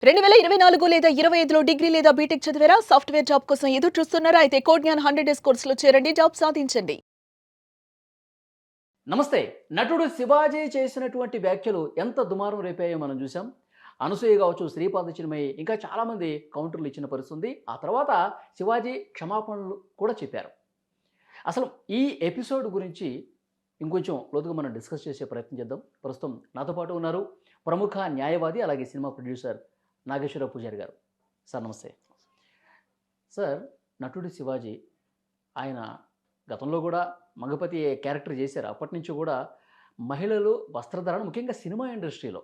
2024 లేదా 25లో డిగ్రీ లేదా బీటెక్ చదివారా? సాఫ్ట్‌వేర్ జాబ్ కోసం ఎదురు చూస్తున్నారా? అయితే కోడ్‌జ్ఞాన్ 100 డేస్ కోర్సులో చేరండి. జాబ్ సాధించండి. నమస్తే. నటుడు 'శివాజీ' చేసినటువంటి వ్యాఖ్యలు ఎంత దుమారం రేపాయో మనం చూసాం. అనసూయ కావచ్చు, శ్రీపాద చిన్మయి ఇంకా చాలామంది కౌంటర్‌లు ఇచ్చిన పరిస్థితి ఉంది. ఆ తర్వాత శివాజీ క్షమాపణలు కూడా చెప్పారు. అసలు ఈ ఎపిసోడ్ గురించి ఇంకొంచెం లోతుగా మనం డిస్కస్ చేసే ప్రయత్నం చేద్దాం. ప్రస్తుతం నాతో పాటు ఉన్నారు ప్రముఖ న్యాయవాది, అలాగే సినిమా ప్రొడ్యూసర్ నాగేశ్వరరావు పూజారి గారు. సార్ నమస్తే. సార్, నటుడు 'శివాజీ' ఆయన గతంలో కూడా మగపతి క్యారెక్టర్ చేశారు. అప్పటినుంచి కూడా మహిళలు వస్త్రధారణ ముఖ్యంగా సినిమా ఇండస్ట్రీలో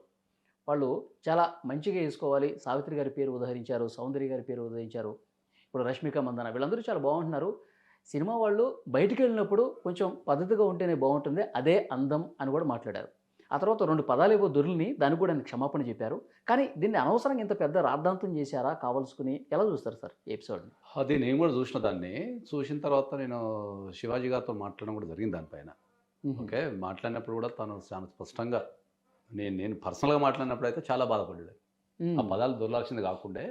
వాళ్ళు చాలా మంచిగా ఏసుకోవాలి. 'సావిత్రి' గారి పేరు ఉదహరించారు. 'సౌందర్య' గారి పేరు ఉదహరించారు. ఇప్పుడు 'రష్మిక మందన' వీళ్ళందరూ చాలా బాగుంటున్నారు. సినిమా వాళ్ళు బయటికెళ్ళినప్పుడు కొంచెం పద్ధతిగా ఉంటేనే బాగుంటుంది. అదే అందం అని కూడా మాట్లాడారు. ఆ తర్వాత 2 పదాలేవో దొర్లిని దానికి కూడా ఆయన క్షమాపణ చెప్పారు. కానీ దీన్ని అనవసరంగా ఇంత పెద్ద రాద్ధాంతం చేశారా కావాల్సుకుని? ఎలా చూస్తారు సార్ ఈ ఎపిసోడ్‌ని? అది నేను గూడా జూషిన దాన్ని. చూసిన తర్వాత నేను శివాజీ గారితో మాట్లాడడం గూడా జరిగింది దానిపైన. హుహు. ఓకే. మాట్లాడినప్పుడు గూడా తను చాలా స్పష్టంగా నేను పర్సనల్‌గా మాట్లాడినప్పుడైతే చాలా బాధపడ్డాడు. ఆ హ్మ్. పదాలు దొర్లాల్సింది గాకుండే,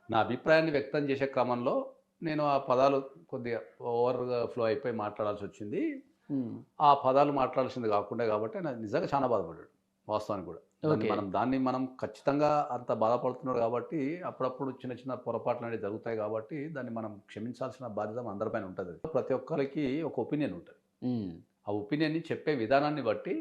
నా అభిప్రాయాన్ని వ్యక్తం చేసే క్రమంలో నేను ఆ పదాలు కొద్దిగా ఓవర్‌గా ఫ్లో అయిపోయి మాట్లాడాల్సొచ్చింది. హ్మ్. ఆ పదాలు మాట్లాడాల్సింది గాకుండే గాబట్టి ఆయన నిజంగా చాలా బాధపడ్డాడు. వాస్తవానికి గూడా. ఓకే. దాన్ని మనం ఖచ్చితంగా అంత బాధపడుతున్నాడు గాబట్టి, అప్పుడప్పుడు చిన్న చిన్న పొరపాట్లనేవి జరుగుతాయి గాబట్టి, దాన్ని మనం క్షమించాల్సిన బాధ్యత మనందరిపైన ఉంటది. ప్రతి ఒక్కరికి ఒక ఒపీనియన్ ఉంటది. హ్మ్. ఆ ఒపీనియన్‌ని చెప్పే విధానాన్ని బట్టి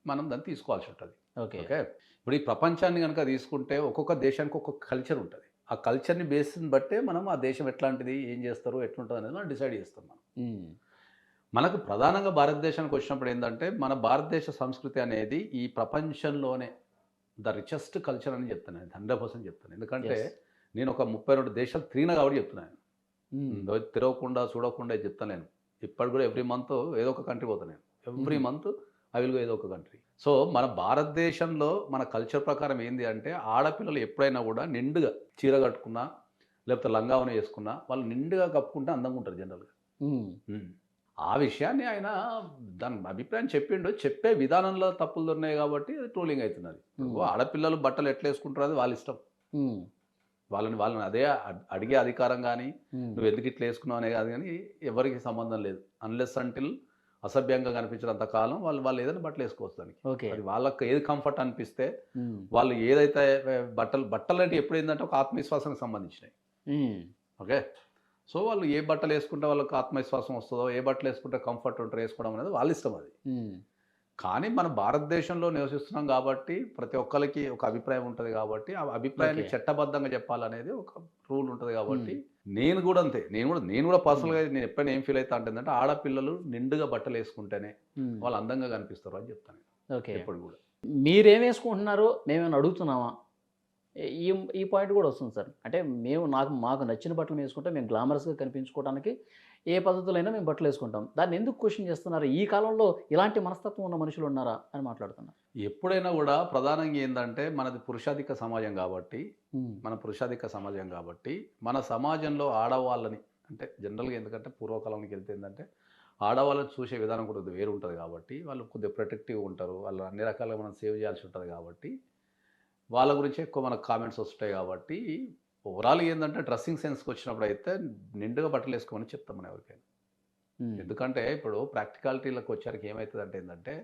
మనం దాన్ని తీసుకోవాల్సి ఉంటది. ఓకే. ఓకే. ఇప్పుడు ఈ ప్రపంచాన్ని గనుక తీసుకుంటే ఒక్కొక్క దేశానికి ఒక్కొక్క కల్చర్ ఉంటది. ఆ కల్చర్‌ని బేస్‌ని బట్టే మనం ఆ దేశం ఎట్లాంటిది, ఏం చేస్తారు, ఎట్లుంటదనేది మనం డిసైడ్ చేస్తాం మనం. హ్మ్. మనకు ప్రధానంగా భారతదేశానికి వచ్చినప్పుడు ఏందంటే, మన భారతదేశ సంస్కృతి అనేది ఈ ప్రపంచంలోనే ద రిచెస్ట్ కల్చర్ అని చెప్తాను నేను. 100% చెప్తాను. ఎందుకంటే యెస్. నేను ఒక 32 దేశాలు తిరిగినా కాబట్టి చెప్తున్నాను. హ్మ్. తిరగకుండా, చూడకుండా ఇది చెప్తలేను. ఇప్పటికి కూడా ఎవ్రీ మంత్ ఏదో ఒక కంట్రీ పోతా నేను. ఎవ్రీ హుహు. మంత్ ఐ విల్ గో ఏదో ఒక కంట్రీ. సో, మన భారతదేశంలో మన కల్చర్ ప్రకారం ఏంది అంటే, ఆడపిల్లలు ఎప్పుడైనా కూడా నిండుగా చీర కట్టుకున్నా, లేకపోతే లంగా ఓణి ఏసుకున్నా, వాళ్ళు నిండుగా కప్పుకుంటే అందంగా ఉంటారు జనరల్‌గా. హ్మ్. హ్మ్. ఆ విషయాన్ని ఆయన దాని అభిప్రాయం చెప్పిండు. చెప్పే విధానంలో తప్పులు దొరినాయి కాబట్టి అది ట్రోలింగ్ అయితున్నది. ఇప్పుడు హ్మ్. ఆడపిల్లలు బట్టలు ఎట్లా ఏసుకుంటారో అది వాళ్ళ ఇష్టం. హ్మ్. వాళ్ళని అదే అడిగే అధికారం గానీ, హ్మ్. నువ్వెందుకు ఇట్లా ఏసుకున్నావు అనే కాదు గానీ, ఎవరికీ సంబంధం లేదు. అన్‌లెస్ అంటిల్ అసభ్యంగా కనిపించినంత కాలం వాళ్ళు ఏదైనా బట్టలు ఏసుకోవచ్చు దానికి. ఓకే. అది వాళ్ళకి ఏది కంఫర్ట్ అనిపిస్తే, హ్మ్. వాళ్ళు ఏదైతే బట్టలంటే ఎప్పుడేందంటే ఒక ఆత్మవిశ్వాసానికి సంబంధించినయి. హ్మ్. ఓకే. సో, వాళ్ళు ఏ బట్టలేసుకుంటే వాళ్ళకి ఆత్మవిశ్వాసం వస్తదో, ఏ బట్టలేసుకుంటే కంఫర్ట్ ఉంటారో ఏసుకోవడం అనేది వాళ్ళ ఇష్టం అది. హ్మ్. కానీ మన భారతదేశంలో నివసిస్తున్నాం గాబట్టి, ప్రతి ఒక్కళ్ళకి ఒక అభిప్రాయం ఉంటది గాబట్టి, ఆ అభిప్రాయాన్ని ఓకే. చట్టబద్ధంగా చెప్పాలనేది ఒక రూల్ ఉంటది హ్మ్. గాబట్టి, నేను గూడా అంతే. నేను గూడా హ్మ్. పర్సనల్‌గా నేను ఎప్పుడైనా ఏం ఫీల్ అయితా అంటేందంటే, ఆడపిల్లలు నిండుగా బట్టలేసుకుంటేనే హ్మ్. వాళ్ళు అందంగా కనిపిస్తారు అని చెప్తా నేను. ఓకే. ఎప్పుడు గూడా. మీరేమేసుకుంటున్నారో మేమేమైనా అడుగుతున్నామా? ఈ ఈ పాయింట్ కూడా వస్తుంది సార్. అంటే మాకు నచ్చిన బట్టలు వేసుకుంటే మేము గ్లామరస్‌గా కనిపించుకోవడానికి ఏ పద్ధతిలో అయినా మేము బట్టలేసుకుంటాం. దాన్ని ఎందుకు క్వెషన్ చేస్తున్నారు? ఈ కాలంలో ఇలాంటి మనస్తత్వం ఉన్న మనుషులున్నారా అని మాట్లాడుతున్నా. ఎప్పుడైనా గూడా ప్రధానంగా ఏందంటే, మనది పురుషాధిక సమాజం గాబట్టి, హ్మ్. మన సమాజంలో ఆడవాళ్ళని అంటే జనరల్‌గా ఎందుకంటే పూర్వకాలానికి వెళ్తే ఏందంటే, ఆడవాళ్ళని చూసే విధానం కూడా కొద్దిగా వేరుంటది కాబట్టి, వాళ్ళు కొద్దిగా ప్రొటెక్టివ్‌గా ఉంటారు. వాళ్ళు అన్ని రకాలుగా మనం సేవ్ చేయాల్సి ఉంటది కాబట్టి, వాళ్ళ గురించే ఎక్కువ మనకు కామెంట్స్ వస్తాయి కాబట్టి, ఓవరాల్‌గా ఏందంటే డ్రెస్సింగ్ సెన్స్‌కొచ్చినప్పుడైతే నిండుగా బట్టలేసుకోమని చెప్తాం మనం ఎవరికైనా. హ్మ్. ఎందుకంటే ఇప్పుడు ప్రాక్టికాలిటీ‌లకొచ్చేసరికి ఏమైతదంటే ఏందంటే,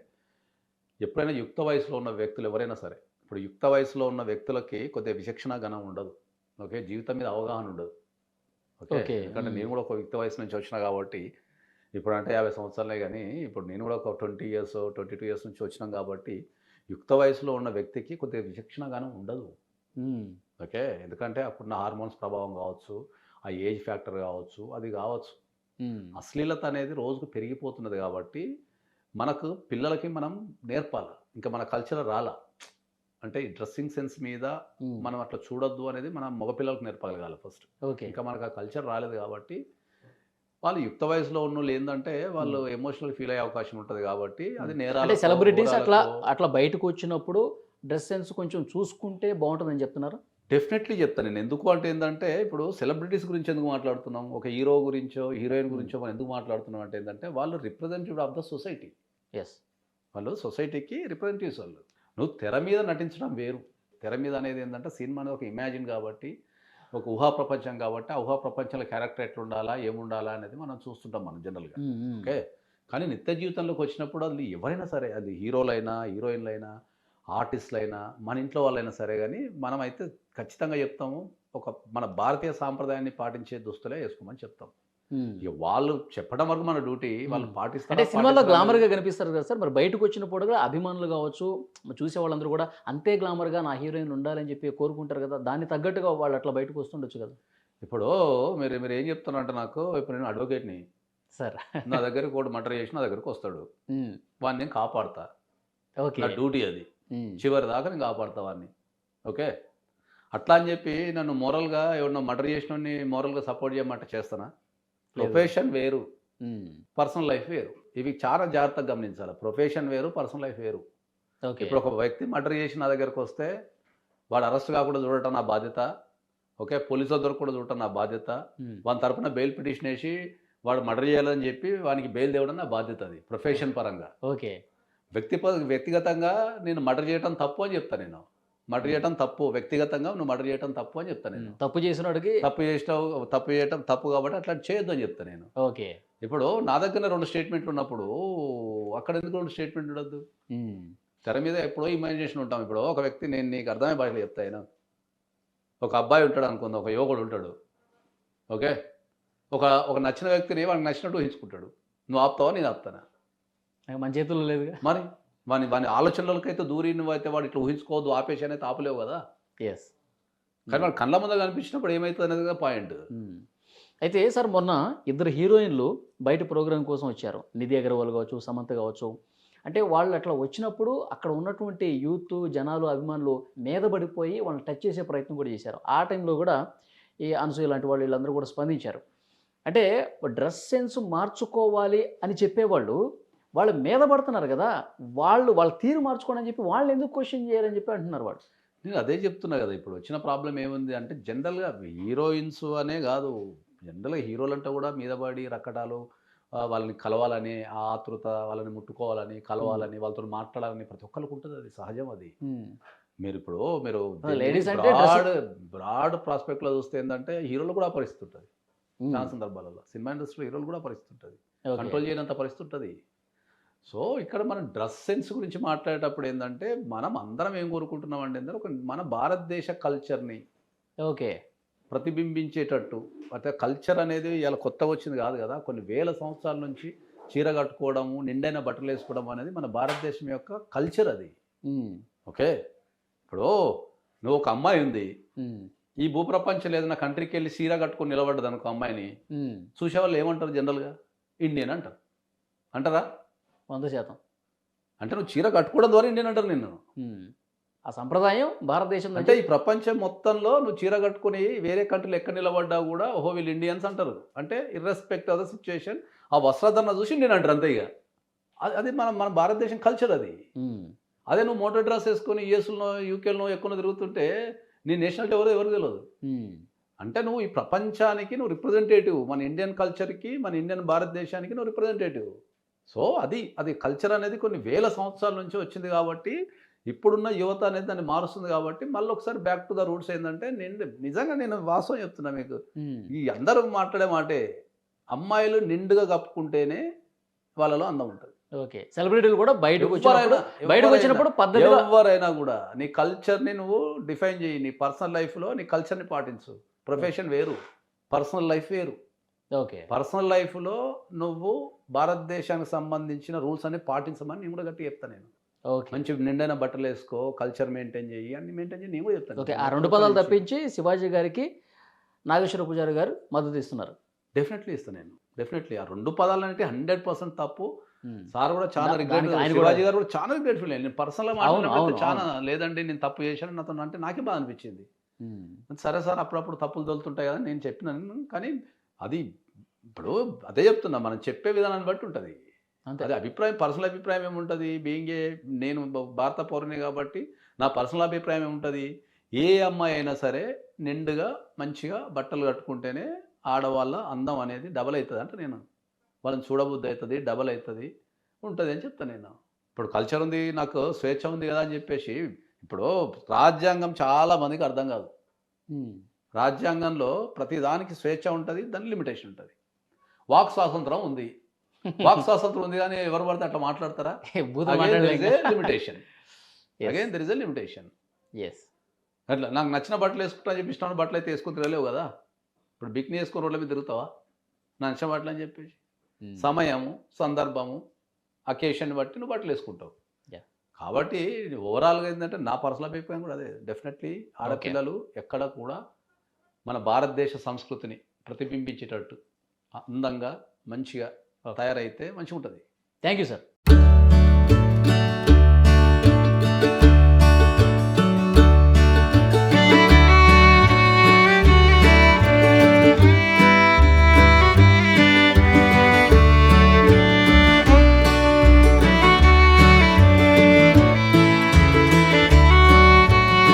ఎప్పుడైనా యుక్త వయసులో ఉన్న వ్యక్తులు ఎవరైనా సరే, ఇప్పుడు యుక్త వయసులో ఉన్న వ్యక్తులకి కొద్దిగా విచక్షణ జ్ఞానం ఉండదు. ఓకే. జీవితం మీద అవగాహన ఉండదు. ఓకే. ఓకే. ఎందుకంటే హ్మ్. నేను కూడా ఒక యుక్త వయసు నుంచి వచ్చినా కాబట్టి, ఇప్పుడంటే 50 సంవత్సరాలే గానీ, ఇప్పుడు నేను కూడా ఒక 20 ఇయర్స్, 22 ఇయర్స్ నుంచి వచ్చినాం కాబట్టి, యుక్త వయసులో ఉన్న వ్యక్తికి కొద్దిగా విచక్షణ జ్ఞానం ఉండదు. హ్మ్. ఓకే. ఎందుకంటే అప్పుడున్న హార్మోన్స్ ప్రభావం గావచ్చు, ఆ ఏజ్ ఫ్యాక్టర్ గావచ్చు, అది గావచ్చు. హ్మ్. అశ్లీలత అనేది రోజుకు పెరిగిపోతున్నది గాబట్టి, మనకు పిల్లలకి మనం నేర్పాల. ఇంకా మన కల్చర్ రాలా. అంటే ఈ డ్రెస్సింగ్ సెన్స్ మీద హ్మ్. మనం అట్లా చూడొద్దు అనేది మనం మగ పిల్లలకు నేర్పగలగాలి ఫస్ట్. ఓకే. ఇంకా మనకు ఆ కల్చర్ రాలేదు గాబట్టి, వాళ్ళు యుక్త వయసులో ఉన్నోళ్ళు ఏందంటే, హ్మ్. వాళ్ళు ఎమోషనల్ ఫీల్ అయ్యే అవకాశం ఉంటది గాబట్టి, హ్మ్. అది అంటే నేరాలకో, సెలబ్రిటీస్ అట్లా ఘోరాలకో అట్లా బయటకొచ్చినప్పుడు డ్రెస్ సెన్స్ కొంచెం చూసుకుంటే బావుంటదని చెప్తున్నారా? డెఫినెట్‌లీ జెప్తా నేను. ఎందుకు అంటే ఏందంటే, ఇప్పుడు సెలబ్రిటీస్ గురించి ఎందుకు మాట్లాడుతున్నాం? ఒక హీరో గురించో, హీరోయిన్ హ్మ్. గురించో మనం ఎందుకు మాట్లాడుతున్నాం అంటే ఏందంటే, వాళ్ళు representative of the society. Yes. వాళ్ళు సొసైటీకి రిప్రజెంటేటివ్స్ వాళ్ళు. నువ్వు తెర మీద నటించడం వేరు. తెర మీద అనేది ఏంటంటే సినిమా అనేది ఒక ఇమాజిన్ కాబట్టి, ఒక ఊహా ప్రపంచం కాబట్టి, ఆ ఊహా ప్రపంచంలో క్యారెక్టర్ ఎట్లుండాలా, ఏముండాలా అనేది మనం చూస్తుంటాం మనం జనరల్‌గా. ఓకే. కానీ నిత్య జీవితంలోకి వచ్చినప్పుడు అది ఎవరైనా సరే, అది హీరోలైనా, హీరోయిన్‌లైనా, ఆర్టిస్టులైనా, మన ఇంట్లో వాళ్ళైనా సరే గానీ, మనమైతే ఖచ్చితంగా చెప్తాము. ఒక మన భారతీయ సాంప్రదాయాన్ని పాటించే దుస్తులే ఏసుకోమని చెప్తాం. ఇక వాళ్ళు చెప్పడం వరకు మన డ్యూటీ. వాళ్ళు పాటిస్తారా, అంటే సినిమాలో పాటించరా గ్లామర్గా అనేది కనిపిస్తారు కదా సార్, మరి బయటకు వచ్చినప్పుడు కూడా అభిమానులు కావచ్చు, చూసే వాళ్ళందరూ కూడా అంతే గ్లామర్గా నా హీరోయిన్ ఉండాలని చెప్పి కోరుకుంటారు కదా, దాన్ని తగ్గట్టుగా వాళ్ళు అట్లా బయటకు వస్తుండొచ్చు కదా ఇప్పుడు మీరేం చెప్తున్నారంటే నాకు, ఇప్పుడు నేను అడ్వకేట్‌ని. సార్. నా దగ్గరికి ఒకడు మర్డర్ చేసి నా దగ్గరికొస్తాడు. వాడిని నేను కాపాడతా. ఓకే. నా డ్యూటీ అది. చివరి దాకా నేను కాపాడతా వాడిని. ఓకే. అట్లా అని చెప్పి నన్ను మోరల్‌గా ఎవరినో మర్డర్ చేసినోడిని మోరల్‌గా సపోర్ట్ చేయమంటే చేస్తానా? ప్రొఫెషన్ వేరు. పర్సనల్ లైఫ్ వేరు. ఇవి చాలా జాగ్రత్తగా గమనించాలి. ప్రొఫెషన్ వేరు, పర్సనల్ లైఫ్ వేరు. ఓకే. ఇప్పుడు ఒక వ్యక్తి మర్డర్ చేసి నా దగ్గరికొస్తే వాడు అరెస్ట్ కాకుండా చూడటం నా బాధ్యత. ఓకే. పోలీసుల దొరకకుండా చూడటం నా బాధ్యత. వాని తరపున బెయిల్ పిటిషన్ ఏసి వాడు మర్డర్ చేయాలని చెప్పి వానికి బెయిల్ తేవడం నా బాధ్యత అది. ప్రొఫెషన్ పరంగా. ఓకే. వ్యక్తిగతంగా నేను మర్డర్ చేయటం తప్పు అని చెప్తా నేను. మర్డర్ చేయటం తప్పు. వ్యక్తిగతంగా నువ్వు మర్డర్ చేయటం తప్పు అని చెప్తా నేను. తప్పు చేసినోడికి తప్పు చేసినావు, తప్పు చేయటం తప్పు కాబట్టి అట్లాంటి చేయొద్దు అని చెప్తా నేను. ఓకే. ఇప్పుడు నా దగ్గర 2 స్టేట్మెంట్లు ఉన్నప్పుడు అక్కడ ఎందుకు 2 స్టేట్మెంట్ ఉండొద్దు? తెర మీద ఎప్పుడో ఇమాజినేషన్ ఉంటాం. ఇప్పుడు ఒక వ్యక్తి, నేను నీకు అర్థమయ్యే భాషలో చెప్తా అయినా. ఒక అబ్బాయి ఉంటాడు అనుకుందాం, ఒక యువకుడు ఉంటాడు. ఓకే. ఒక నచ్చిన వ్యక్తిని వానికి నచ్చినట్టు ఊహించుకుంటాడు. నువ్వు ఆపుతావా, నేను ఆపుతానా? మన చేతుల్లో లేదుగా. మరి వాని ఆలోచనలకైతే దూరి నువ్వైతే వాడు ఇట్లా ఊహించుకోవద్దు, ఆపేసి అనేది ఆపలేవు కదా. ఎస్. కానీ వాడు కళ్ళ ముందు కనిపించినప్పుడు ఏమవుతుంది అనేది పాయింట్. అయితే సార్, మొన్న ఇద్దరు హీరోయిన్లు బయట ప్రోగ్రాం కోసం వచ్చారు. నిధి అగర్వాల్ కావచ్చు, సమంత కావచ్చు. అంటే వాళ్ళు అట్లా వచ్చినప్పుడు అక్కడ ఉన్నటువంటి యూత్, జనాలు, అభిమానులు మీద పడిపోయి వాళ్ళని టచ్ చేసే ప్రయత్నం కూడా చేశారు. ఆ టైంలో కూడా ఈ అనసూయ లాంటి వాళ్ళు వీళ్ళందరూ కూడా స్పందించారు. అంటే డ్రెస్ సెన్స్ మార్చుకోవాలి అని చెప్పేవాళ్ళు వాళ్ళ మీద పడుతున్నారు కదా, వాళ్ళ తీరు మార్చుకోండి అని చెప్పి వాళ్ళని ఎందుకు క్వశ్చన్ చేయాలని చెప్పి అంటున్నారు వాళ్ళు. నేను అదే చెప్తున్నా కదా. ఇప్పుడు వచ్చిన ప్రాబ్లం ఏముంది అంటే, జనరల్గా హీరోయిన్స్ అనే కాదు, జనరల్గా హీరోలంటే కూడా మీద పడి రక్కటాలు, వాళ్ళని కలవాలని ఆ ఆతృత, వాళ్ళని ముట్టుకోవాలని, కలవాలని, వాళ్ళతో మాట్లాడాలని ప్రతి ఒక్కరికి ఉంటుంది. అది సహజం. అది మీరు లేడీస్ అంటే బ్రాడ్ ప్రాస్పెక్ట్లో చూస్తే ఏంటంటే హీరోలు కూడా పరిస్థితి ఉంటుంది. చాలా సందర్భాలలో సినిమా ఇండస్ట్రీలో హీరోలు కూడా పరిస్థితి ఉంటుంది. కంట్రోల్ చేయనంత పరిస్థితి ఉంటుంది. సో ఇక్కడ మనం డ్రెస్ సెన్స్ గురించి మాట్లాడేటప్పుడు ఏంటంటే, మనం అందరం ఏం కోరుకుంటున్నాం అంటే మన భారతదేశ కల్చర్ని ఓకే ప్రతిబింబించేటట్టు. అంటే కల్చర్ అనేది ఇలా కొత్తగా వచ్చింది కాదు కదా. కొన్ని వేల సంవత్సరాల నుంచి చీర కట్టుకోవడము, నిండైన బట్టలు వేసుకోవడం అనేది మన భారతదేశం యొక్క కల్చర్ అది. ఓకే. ఇప్పుడు నువ్వు ఒక అమ్మాయి ఉంది, ఈ భూప్రపంచం ఏదైనా కంట్రీకి వెళ్ళి చీర కట్టుకొని నిలబడ్డది అనుకో అమ్మాయిని, చూసేవాళ్ళు ఏమంటారు? జనరల్గా ఇండియన్ అంటారు. అంటారా? 100%. అంటే నువ్వు చీర కట్టుకోవడం ద్వారా ఇండియన్ అంటారు నిన్ను. ఆ సంప్రదాయం భారతదేశం అంటే ఈ ప్రపంచం మొత్తంలో నువ్వు చీర కట్టుకుని వేరే కంట్రీలో ఎక్కడ నిలబడ్డా కూడా ఓహో వీళ్ళు ఇండియన్స్ అంటారు. అంటే ఇర్రెస్పెక్ట్ ఆఫ్ ద సిచ్యువేషన్, ఆ వస్త్రధరణ చూసి ఇండియన్ అంటారు అంతే. ఇక అది మన భారతదేశం కల్చర్ అది. అదే నువ్వు మోటార్ డ్రెస్ వేసుకొని యూఎస్లో, యూకేలో ఎక్కువ తిరుగుతుంటే నీ నేషనాలిటీ ఎవరు తెలియదు. అంటే నువ్వు ఈ ప్రపంచానికి నువ్వు రిప్రజెంటేటివ్, మన ఇండియన్ కల్చర్కి, మన ఇండియన్ భారతదేశానికి నువ్వు రిప్రజెంటేటివ్. సో అది కల్చర్ అనేది కొన్ని వేల సంవత్సరాల నుంచి వచ్చింది కాబట్టి, ఇప్పుడున్న యువత అనేది దాన్ని మారుస్తుంది కాబట్టి, మళ్ళీ ఒకసారి బ్యాక్ టు ద రూట్స్ ఏంటంటే, నిజంగా నేను వాస్తవం చెప్తున్నా మీకు. ఈ అందరూ మాట్లాడే మాటే, అమ్మాయిలు నిండుగా కప్పుకుంటేనే వాళ్ళలో అందం ఉంటుంది. ఓకే. సెలబ్రిటీలు కూడా బయటకు వచ్చినప్పుడు పద్ధతిగా, ఎవరైనా కూడా నీ కల్చర్ని నువ్వు డిఫైన్ చేయి. నీ పర్సనల్ లైఫ్లో నీ కల్చర్ని పాటించు. ప్రొఫెషన్ వేరు, పర్సనల్ లైఫ్ వేరు. ఓకే. పర్సనల్ లైఫ్లో నువ్వు భారతదేశానికి సంబంధించిన రూల్స్ అన్ని పాటించమని నేను కూడా గట్టి చెప్తాను. నేను ఓకే. మంచి నిండైన బట్టలు వేసుకో, కల్చర్ మెయింటైన్ చేయి, అన్ని మెయింటైన్ చేయి నేను కూడా చెప్తాను. ఓకే. ఆ 2 పదాలు తప్పించి శివాజీ గారికి నాగేశ్వర పూజారి గారు మద్దతు ఇస్తున్నారు. డెఫినెట్లీ ఇస్తాను నేను. డెఫినెట్లీ ఆ 2 పదాలు అంటే 100% తప్పు. సార్ కూడా చాలా రిగ్రెట్, శివాజీ గారు కూడా చాలా రిగ్రెట్ ఫీల్ అయ్యాను. నేను పర్సనల్గా మాట్లాడినప్పుడు చాలా లేదండి నేను తప్పు చేశాను నాతో అంటే నాకే బాధ అనిపించింది. సరే సార్ అప్పుడప్పుడు తప్పులు తోలుతుంటాయి కదా నేను చెప్పినాను. కానీ అది ఇప్పుడు అదే చెప్తున్నా, మనం చెప్పే విధానాన్ని బట్టి ఉంటుంది. అదే అభిప్రాయం, పర్సనల్ అభిప్రాయం ఏముంటుంది. నేను భారత పౌరుని కాబట్టి నా పర్సనల్ అభిప్రాయం ఏముంటుంది. ఏ అమ్మాయి అయినా సరే నిండుగా మంచిగా బట్టలు కట్టుకుంటేనే ఆడవాళ్ళ అందం అనేది డబల్ అవుతుంది అంటే నేను వాళ్ళని చూడబుద్ధి అవుతుంది, డబల్ అవుతుంది ఉంటుంది అని చెప్తాను నేను. ఇప్పుడు కల్చర్ ఉంది, నాకు స్వేచ్ఛ ఉంది కదా అని చెప్పేసి ఇప్పుడు రాజ్యాంగం చాలా మందికి అర్థం కాదు. ఉమ్. రాజ్యాంగంలో ప్రతి దానికి స్వేచ్ఛ ఉంటుంది, దాని లిమిటేషన్ ఉంటుంది. వాక్ స్వాతంత్రం ఉంది, వాక్ స్వాతంత్రం ఉంది కానీ ఎవరు పడితే అట్లా మాట్లాడతారా? బూతులు అగైన్ దెర్ ఇస్ మాట్లాడలేక. A limitation. Yes. Again there is a limitation. Yes. అట్లా నాకు నచ్చిన బట్టలు వేసుకుంటా అని చెప్పి ఇష్టమైన బట్టలు అయితే వేసుకుని తిరగలేవు కదా. ఇప్పుడు బిక్ని వేసుకుని రోడ్ల మీద తిరుగుతావా నా నచ్చిన బట్టలు అని చెప్పేసి? సమయము, సందర్భము, అకేషన్ బట్టి నువ్వు బట్టలు వేసుకుంటావు. Yeah. కాబట్టి ఓవరాల్గా ఏంటంటే నా పర్సనల్ అభిప్రాయం కూడా అదే. డెఫినెట్లీ ఆడపిల్లలు ఎక్కడ కూడా మన భారతదేశ సంస్కృతిని ప్రతిబింబించేటట్టు అందంగా మంచిగా తయారైతే మంచిగా ఉంటుంది. Thank you sir.